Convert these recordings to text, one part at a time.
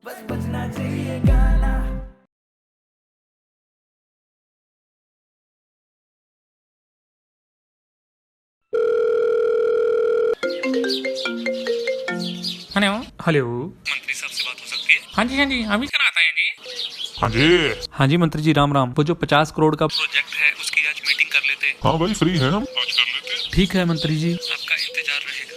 बस बजना चाहिए गाना। Hello hello. मंत्री साहब से बात हो सकती है? हाँ जी अभी कराता है जी। हाँ जी। हाँ जी मंत्री जी राम राम। वो जो 50 करोड़ का प्रोजेक्ट है उसकी आज मीटिंग कर लेते हैं। हाँ भाई फ्री है हम, आज कर लेते हैं। ठीक है मंत्री जी। आपका इंतजार रहेगा।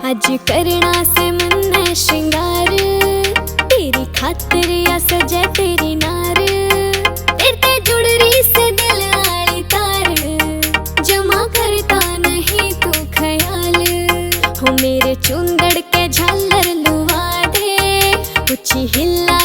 आज करना से मन है श्रृंगार, तेरी खातिर या सजे तेरी नार, तेरे जुड़ रही से दिल आली तार, जमा करता नहीं तू ख्याल, हो मेरे चुंदड़ के झालर लुआ दे, ऊंची हिला